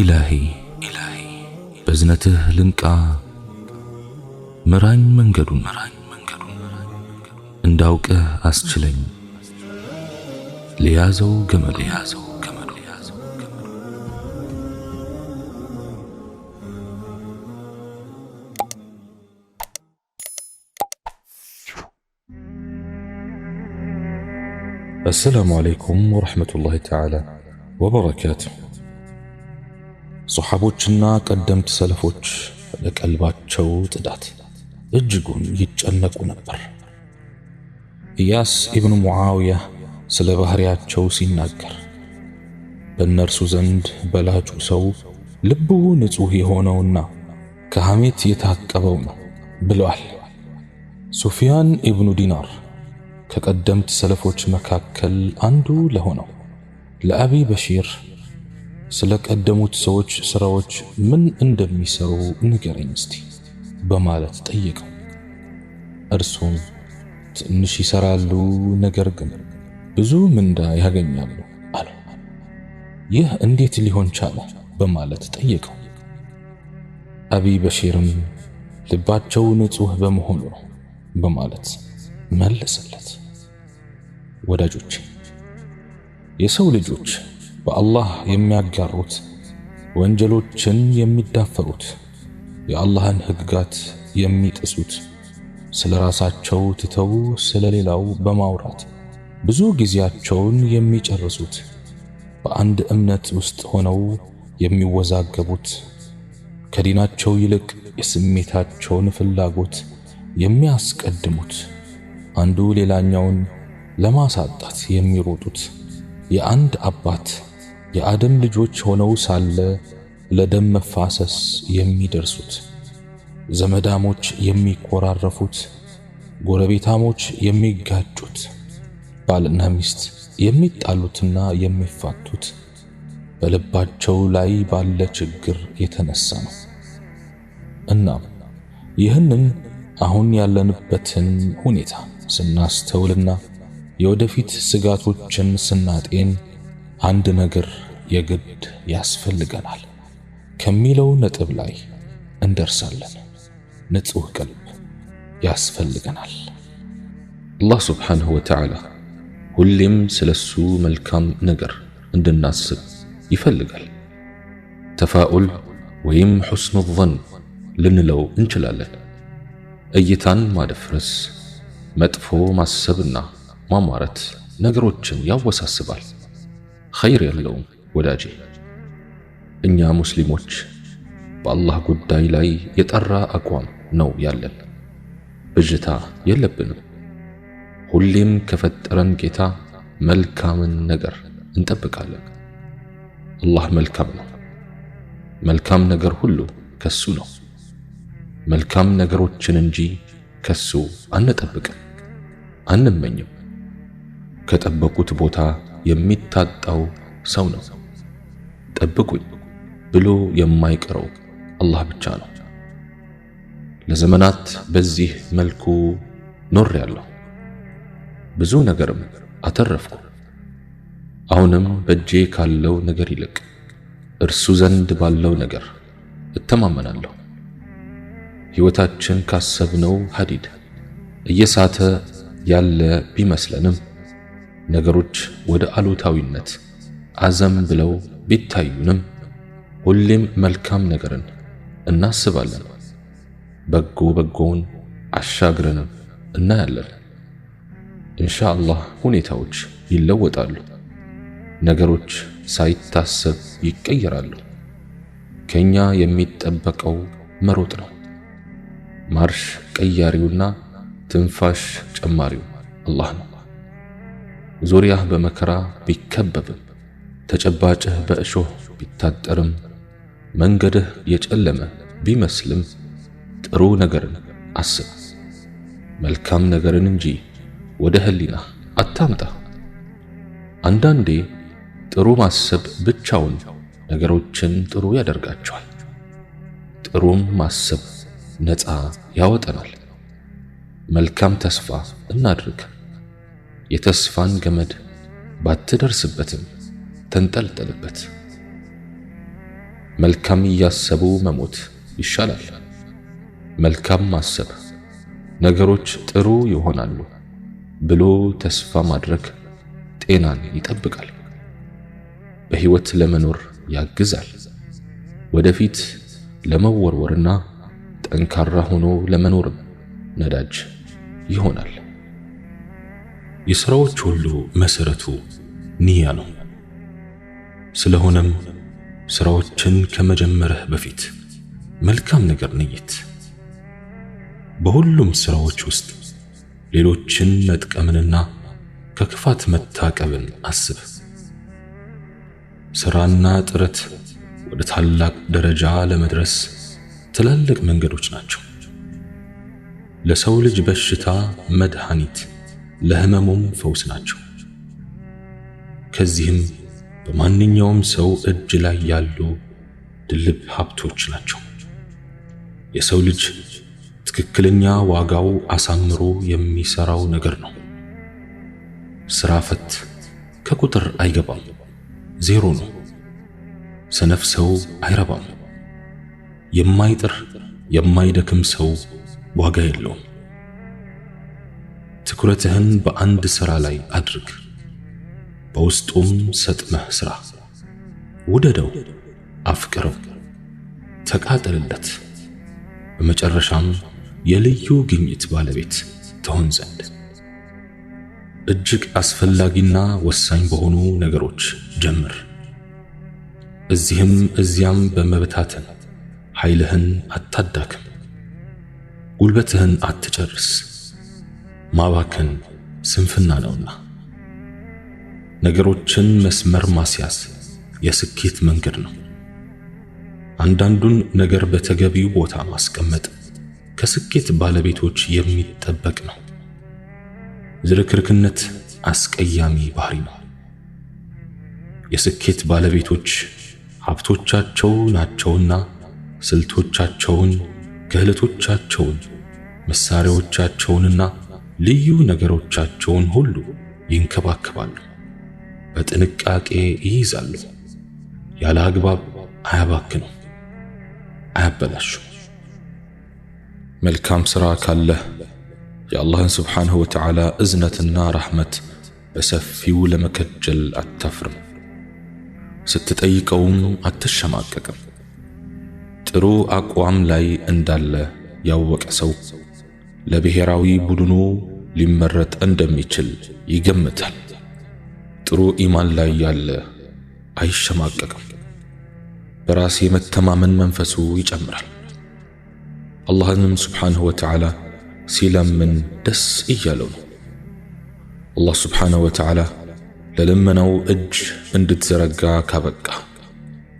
إلهي بزنته لنكا مران منجدون انداوك أسجلين ليازو جمل السلام عليكم ورحمة الله تعالى وبركاته صحابوچنا ቀደምት ሰለፎች ለቀልባቸው ጽዳት እጅጉን ይጨነቁ ነበር። ኢያስ ኢብኑ ሙዓዊያ ስለ ባህሪያቸው ሲናገር በእነርሱ ዘንድ በላጩ ሰው ልቡ ንጹህ የሆነውና ከሐሜት የታቀበው ነው ብለዋል። ሱፊያን ኢብኑ ዲናር ከቀደምት ሰለፎች መካከል አንዱ ለሆነው ለአቢ በሺር ስለ ቀደሙት ሰዎች ስራዎች ምን እንደሚሰሩ ንገረኝ እስቲ በማለት ጠየቀው። እርሱም ትንሽ ይሰራሉ፣ ነገር ግን ብዙ ምንዳ ያገኛሉ አለ። ይህ እንዴት ሊሆን ቻለ በማለት ጠየቀው። አቢ በሺርም ልባቸው ንጹህ በመሆኑ ነው በማለት መለሰለት። ወዳጆች፣ የሰው ልጆች በአላህ የሚያጋሩት ወንጀሎችን የሚዳፈሩት የአላህን ሕግጋት የሚጥሱት ስለራሳቸው ትተው ስለሌላው በማውራት ብዙ ጊዜያቸውን የሚጨርሱት በአንድ እምነት ውስጥ ሆነው የሚወዛገቡት ከዲናቸው ይልቅ የስሜታቸውን ፍላጎት የሚያስቀድሙት አንዱ ሌላኛውን ለማሳጣት የሚሮጡት የአንድ አባት የአደም ልጆች ሆነው ሳለ ለደም መፋሰስ የሚደርሱት ዘመዳሞች የሚኮራረፉት ጎረቤታሞች የሚጋጩት ባልና ሚስት የሚጣሉትና የሚፋቱት በልባቸው ላይ ባለ ችግር የተነሳ ነው። እናም ይህንን አሁን ያለንበትን ሁኔታ ስናስተውልና የወደፊት ስጋቶችን ስናጤን አንድ ነገር የግድ ያስፈልገናል ከሚለው ነጥብ ላይ እንደርሳለን። ንጹህ ቀልብ ያስፈልገናል። አላህ ሱብሓነሁ ወተዓላ ሁሌም ስለሱ መልካም ነገር እንድናስብ ይፈልጋል። ተፋኡል ወይም ሑስኑ ظን ልንለው እንችላለን። እይታን ማደፍረስ፣ መጥፎ ማሰብና ማማረት ነገሮችን ያወሳስባል፣ ኸይር የለውም። ወዳጄ፣ እኛ ሙስሊሞች በአላህ ጉዳይ ላይ የጠራ አቋም ነው ያለን። ብዥታ የለብንም። ሁሌም ከፈጠረን ጌታ መልካምን ነገር እንጠብቃለን። አላህ መልካም ነው። መልካም ነገር ሁሉ ከሱ ነው። መልካም ነገሮችን እንጂ ከሱ አንጠብቅም፣ አንመኝም። ከጠበቁት ቦታ የሚታጣው ሰው ነው። ጠብቁኝ ብሎ የማይቀረው አላህ ብቻ ነው። ለዘመናት በዚህ መልኩ ኖሬያለሁ። ብዙ ነገርም አተረፍኩ። አሁንም በእጄ ካለው ነገር ይልቅ እርሱ ዘንድ ባለው ነገር እተማመናለሁ። ሕይወታችን ካሰብነው ሐዲድ እየሳተ ያለ ቢመስለንም ነገሮች ወደ አሉታዊነት አዘም ብለው ቢታዩንም ሁሌም መልካም ነገርን እናስባለን። በጎውን አሻግረንም እናያለን። ኢንሻአላህ ሁኔታዎች ይለወጣሉ። ነገሮች ሳይታሰብ ይቀየራሉ። ከኛ የሚጠበቀው መሮጥ ነው። ማርሽ ቀያሪውና ትንፋሽ ጨማሪው አላህ ነው። ዙሪያህ በመከራ ቢከበብም ተጨባጭህ በእሾህ ቢታጠርም መንገድህ የጨለመ ቢመስልም ጥሩ ነገርን አስብ። መልካም ነገርን እንጂ ወደ ህሊና አታምጣ። አንዳንዴ ጥሩ ማሰብ ብቻውን ነገሮችን ጥሩ ያደርጋቸዋል። ጥሩም ማሰብ ነፃ ያወጣናል። መልካም ተስፋ እናድርግ። የተስፋን ገመድ ባትደርስበትም ተንጠልጠልበት። መልካም እያሰቡ መሞት ይሻላል። መልካም ማሰብ ነገሮች ጥሩ ይሆናሉ ብሎ ተስፋ ማድረግ ጤናን ይጠብቃል፣ በህይወት ለመኖር ያግዛል፣ ወደፊት ለመወርወርና ጠንካራ ሆኖ ለመኖርም ነዳጅ ይሆናል። የሥራዎች ሁሉ መሰረቱ ንያ ነው። ስለሆነም ሥራዎችን ከመጀመርህ በፊት መልካም ነገር ንየት። በሁሉም ሥራዎች ውስጥ ሌሎችን መጥቀምንና ከክፋት መታቀብን አስብ። ሥራና ጥረት ወደ ታላቅ ደረጃ ለመድረስ ትላልቅ መንገዶች ናቸው። ለሰው ልጅ በሽታ መድኃኒት፣ ለህመሙም ፈውስ ናቸው። ከዚህም በማንኛውም ሰው እጅ ላይ ያሉ ድልብ ሀብቶች ናቸው። የሰው ልጅ ትክክለኛ ዋጋው አሳምሮ የሚሰራው ነገር ነው። ስራ ፈት ከቁጥር አይገባም፣ ዜሮ ነው። ሰነፍ ሰው አይረባም። የማይጥር የማይደክም ሰው ዋጋ የለውም። ትኩረትህን በአንድ ሥራ ላይ አድርግ፣ በውስጡም ሰጥመህ ሥራ። ውደደው፣ አፍቅረው፣ ተቃጠልለት። በመጨረሻም የልዩ ግኝት ባለቤት ትሆን ዘንድ እጅግ አስፈላጊና ወሳኝ በሆኑ ነገሮች ጀምር። እዚህም እዚያም በመበታተን ኃይልህን አታዳክም፣ ጉልበትህን አትጨርስ። ማባከን ስንፍና ነውና። ነገሮችን መስመር ማስያዝ የስኬት መንገድ ነው። አንዳንዱን ነገር በተገቢው ቦታ ማስቀመጥ ከስኬት ባለቤቶች የሚጠበቅ ነው። ዝርክርክነት አስቀያሚ ባህሪ ነው። የስኬት ባለቤቶች ሀብቶቻቸው ናቸውና ስልቶቻቸውን፣ ክህሎቶቻቸውን፣ መሳሪያዎቻቸውንና ልዩ ነገሮቻቸውን ሁሉ ይንከባከባሉ፣ በጥንቃቄ ይይዛሉ። ያለ አግባብ አያባክኑ፣ አያበላሹ። መልካም ሥራ ካለህ የአላህን ስብሓንሁ ወተዓላ እዝነትና ረሕመት በሰፊው ለመከጀል አታፍርም። ስትጠይቀውም አትሸማቀቅም። ጥሩ አቋም ላይ እንዳለ ያወቀ ሰው ለብሔራዊ ቡድኑ ሊመረጥ እንደሚችል ይገምታል። ጥሩ ኢማን ላይ ያለ አይሸማቀቅም። በራስ የመተማመን መንፈሱ ይጨምራል። አላህንም ስብሓንሁ ወተዓላ ሲለምን ደስ እያለው ነው። አላህ ስብሓንሁ ወተዓላ ለልመናው እጅ እንድትዘረጋ ካበቃ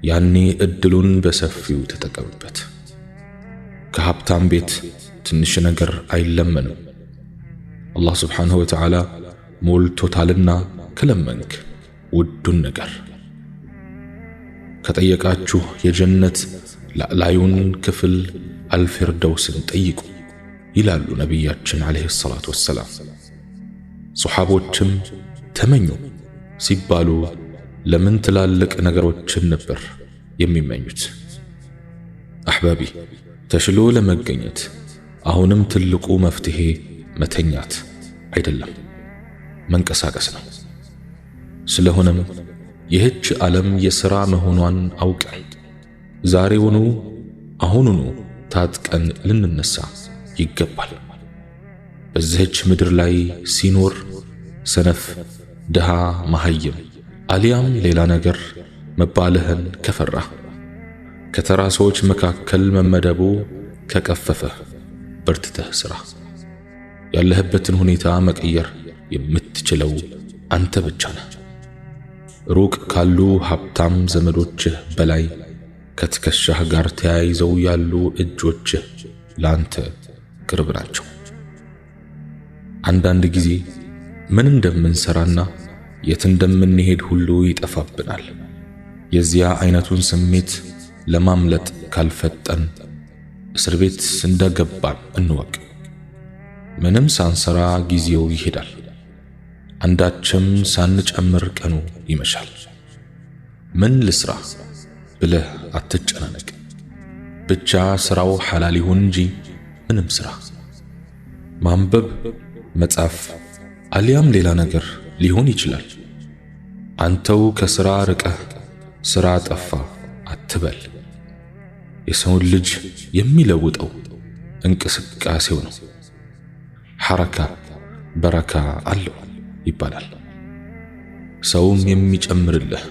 ያኔ እድሉን በሰፊው ተጠቀምበት። ከሀብታም ቤት ትንሽ ነገር አይለመንም። አላህ ስብሓንሁ ወተዓላ ሞልቶታልና ከለመንክ ውዱን ነገር ከጠየቃችሁ የጀነት ላዕላዩን ክፍል አልፊርደውስን ጠይቁ ይላሉ ነቢያችን ዓለይሂ ሰላቱ ወሰላም። ሶሓቦችም ተመኙ ሲባሉ ለምን ትላልቅ ነገሮችን ነበር የሚመኙት? አሕባቢ፣ ተሽሎ ለመገኘት አሁንም ትልቁ መፍትሄ መተኛት አይደለም፣ መንቀሳቀስ ነው። ስለሆነም ይህች ዓለም የሥራ መሆኗን አውቀን ዛሬውኑ አሁኑኑ ታጥቀን ልንነሳ ይገባል። በዚህች ምድር ላይ ሲኖር ሰነፍ፣ ድሃ፣ መሃይም አሊያም ሌላ ነገር መባልህን ከፈራ ከተራ ሰዎች መካከል መመደቡ ከቀፈፈ በርትተህ ሥራ። ያለህበትን ሁኔታ መቀየር የምትችለው አንተ ብቻ ነህ። ሩቅ ካሉ ሀብታም ዘመዶችህ በላይ ከትከሻህ ጋር ተያይዘው ያሉ እጆችህ ላንተ ቅርብ ናቸው። አንዳንድ ጊዜ ምን እንደምንሰራና የት እንደምንሄድ ሁሉ ይጠፋብናል። የዚያ አይነቱን ስሜት ለማምለጥ ካልፈጠን እስር ቤት እንደገባን እንወቅ። ምንም ሳንሰራ ጊዜው ይሄዳል። አንዳችም ሳንጨምር ቀኑ ይመሻል። ምን ልስራ? ብለህ አትጨናነቅ። ብቻ ስራው ሐላል ይሁን እንጂ ምንም ስራ ማንበብ፣ መጻፍ አሊያም ሌላ ነገር ሊሆን ይችላል። አንተው ከስራ ርቀህ ስራ ጠፋ አትበል። የሰውን ልጅ የሚለውጠው እንቅስቃሴው ነው። ሐረካ በረካ አለው ይባላል። ሰውም የሚጨምርልህ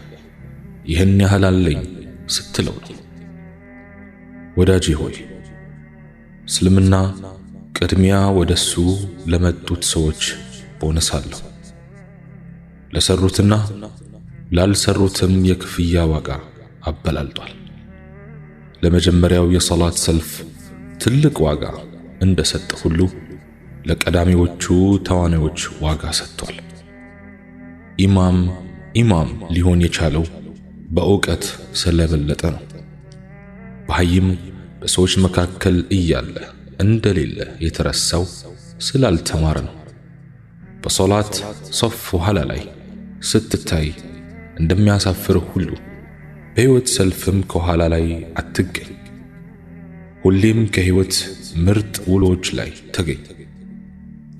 ይህን ያህል አለኝ ስትለው ነው። ወዳጄ ሆይ እስልምና ቅድሚያ ወደሱ ለመጡት ሰዎች ቦነስ አለው። ለሰሩትና ላልሰሩትም የክፍያ ዋጋ አበላልጧል። ለመጀመሪያው የሰላት ሰልፍ ትልቅ ዋጋ እንደሰጠ ሁሉ ለቀዳሚዎቹ ተዋናዮች ዋጋ ሰጥቷል። ኢማም ሊሆን የቻለው በእውቀት ስለበለጠ ነው። በሐይም በሰዎች መካከል እያለ እንደሌለ የተረሳው ስላልተማረ ነው። በሶላት ሶፍ ኋላ ላይ ስትታይ እንደሚያሳፍርህ ሁሉ በሕይወት ሰልፍም ከኋላ ላይ አትገኝ። ሁሌም ከሕይወት ምርጥ ውሎች ላይ ተገኝ።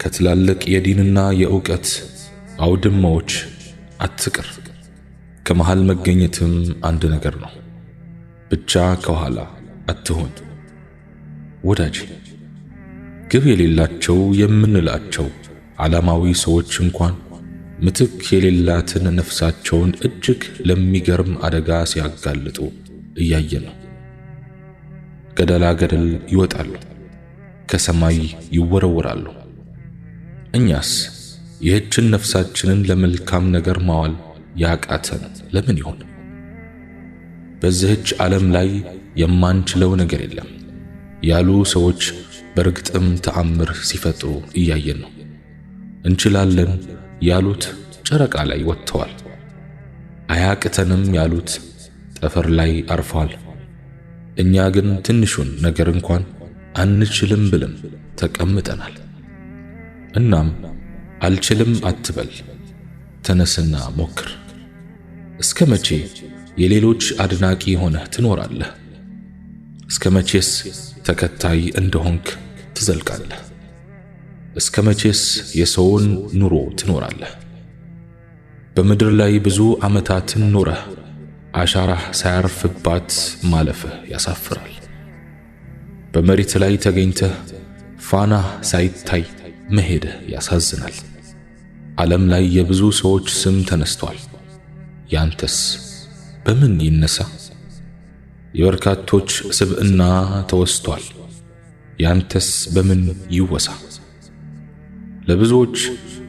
ከትላልቅ የዲንና የእውቀት አውድማዎች አትቅር። ከመሃል መገኘትም አንድ ነገር ነው። ብቻ ከኋላ አትሆን። ወዳጅ ግብ የሌላቸው የምንላቸው ዓላማዊ ሰዎች እንኳን ምትክ የሌላትን ነፍሳቸውን እጅግ ለሚገርም አደጋ ሲያጋልጡ እያየን ነው። ገደላ ገደል ይወጣሉ፣ ከሰማይ ይወረወራሉ። እኛስ ይህችን ነፍሳችንን ለመልካም ነገር ማዋል ያቃተን ለምን ይሆን? በዚህች ዓለም ላይ የማንችለው ነገር የለም ያሉ ሰዎች በርግጥም ተአምር ሲፈጥሩ እያየን ነው። እንችላለን ያሉት ጨረቃ ላይ ወጥተዋል። አያቅተንም ያሉት ጠፈር ላይ አርፈዋል። እኛ ግን ትንሹን ነገር እንኳን አንችልም ብለን ተቀምጠናል። እናም አልችልም አትበል፣ ተነስና ሞክር። እስከ መቼ የሌሎች አድናቂ ሆነህ ትኖራለህ? እስከ መቼስ ተከታይ እንደሆንክ ትዘልቃለህ? እስከ መቼስ የሰውን ኑሮ ትኖራለህ? በምድር ላይ ብዙ ዓመታትን ኖረህ አሻራህ ሳያርፍባት ማለፍህ ያሳፍራል። በመሬት ላይ ተገኝተህ ፋናህ ሳይታይ መሄድህ ያሳዝናል። ዓለም ላይ የብዙ ሰዎች ስም ተነስቷል። ያንተስ በምን ይነሳ? የበርካቶች ስብዕና ተወስቷል። ያንተስ በምን ይወሳ? ለብዙዎች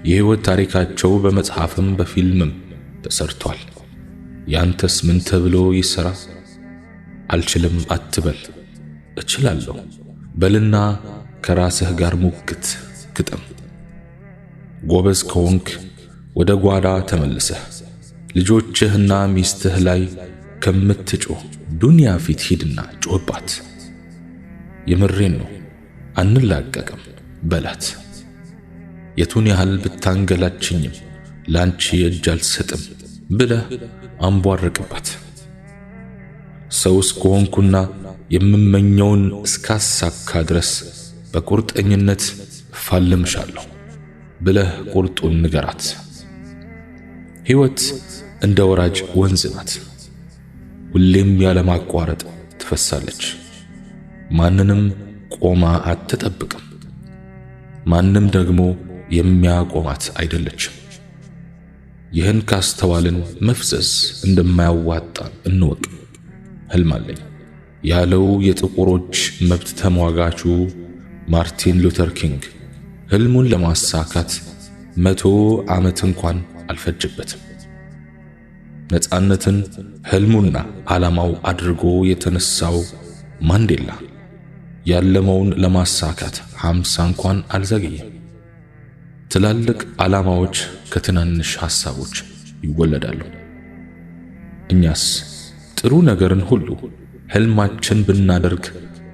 የሕይወት ታሪካቸው በመጽሐፍም በፊልምም ተሰርቷል። ያንተስ ምን ተብሎ ይሰራ? አልችልም አትበል፣ እችላለሁ በልና ከራስህ ጋር ሙግት ግጠም። ጎበዝ ከሆንክ ወደ ጓዳ ተመልሰህ ልጆችህና ሚስትህ ላይ ከምትጮህ ዱንያ ፊት ሂድና ጮህባት። የምሬን ነው አንላቀቅም በላት። የቱን ያህል ብታንገላችኝም ላንቺ እጅ አልሰጥም ብለህ አንቧርቅባት። ሰውስ ከሆንኩና የምመኘውን እስካሳካ ድረስ በቁርጠኝነት እፋለምሻለሁ ብለህ ቁርጡን ንገራት። ሕይወት እንደ ወራጅ ወንዝ ናት። ሁሌም ያለማቋረጥ ትፈሳለች። ማንንም ቆማ አትጠብቅም። ማንም ደግሞ የሚያቆማት አይደለችም። ይህን ካስተዋልን መፍዘዝ እንደማያዋጣ እንወቅ። ህልም አለኝ ያለው የጥቁሮች መብት ተሟጋቹ ማርቲን ሉተር ኪንግ ህልሙን ለማሳካት 100 ዓመት እንኳን አልፈጀበትም። ነፃነትን ህልሙና ዓላማው አድርጎ የተነሳው ማንዴላ ያለመውን ለማሳካት 50 እንኳን አልዘገየም። ትላልቅ ዓላማዎች ከትናንሽ ሐሳቦች ይወለዳሉ። እኛስ ጥሩ ነገርን ሁሉ ህልማችን ብናደርግ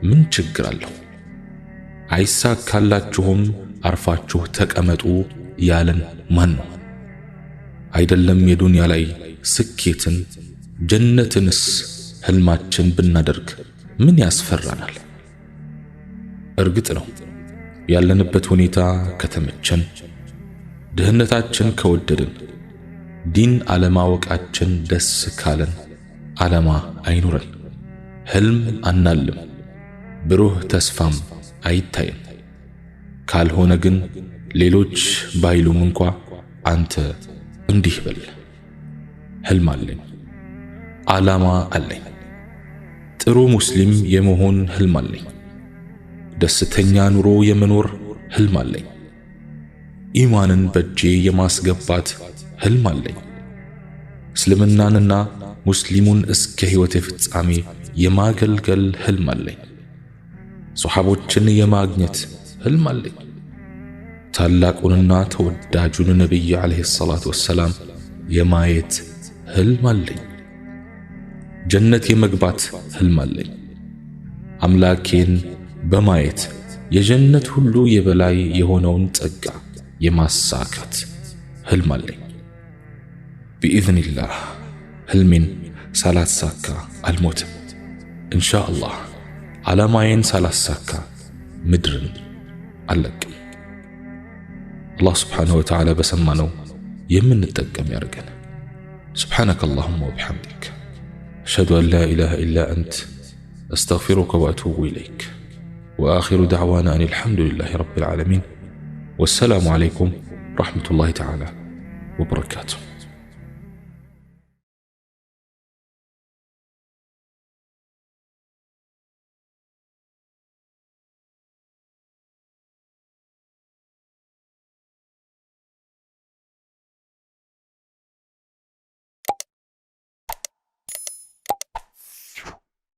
ምን ችግር አለው? አይሳካላችሁም አርፋችሁ ተቀመጡ ያለን ማን ነው? አይደለም የዱንያ ላይ ስኬትን ጀነትንስ ህልማችን ብናደርግ ምን ያስፈራናል? እርግጥ ነው ያለንበት ሁኔታ ከተመቸን፣ ድህነታችን ከወደድን፣ ዲን አለማወቃችን ደስ ካለን ዓላማ አይኑረን፣ ህልም አናልም፣ ብሩህ ተስፋም አይታየን። ካልሆነ ግን ሌሎች ባይሉም እንኳ አንተ እንዲህ በል፣ ህልም አለኝ፣ ዓላማ አለኝ፣ ጥሩ ሙስሊም የመሆን ህልም አለኝ፣ ደስተኛ ኑሮ የመኖር ህልም አለኝ፣ ኢማንን በእጄ የማስገባት ህልም አለኝ፣ እስልምናንና ሙስሊሙን እስከ ሕይወቴ ፍጻሜ የማገልገል ህልም አለኝ፣ ሱሐቦችን የማግኘት ህልም አለኝ፣ ታላቁንና ተወዳጁን ነብይ አለይሂ ሰላቱ ወሰላም የማየት ህልም አለኝ፣ ጀነት የመግባት ህልም አለኝ፣ አምላኬን በማየት የጀነት ሁሉ የበላይ የሆነውን ጸጋ የማሳካት ህልም አለኝ። ቢኢዝኒላህ ህልሜን ሳላሳካ አልሞትም። ኢንሻአላህ ዓላማዬን ሳላሳካ ምድርን አልለቅም። አላህ ስብሓነሁ ወተዓላ በሰማነው የምንጠቀም ያድርገን። سبحانك اللهم وبحمدك أشهد أن لا إله إلا أنت أستغفرك وأتوب إليك وآخر دعوانا أن الحمد لله رب العالمين والسلام عليكم ورحمة الله تعالى وبركاته.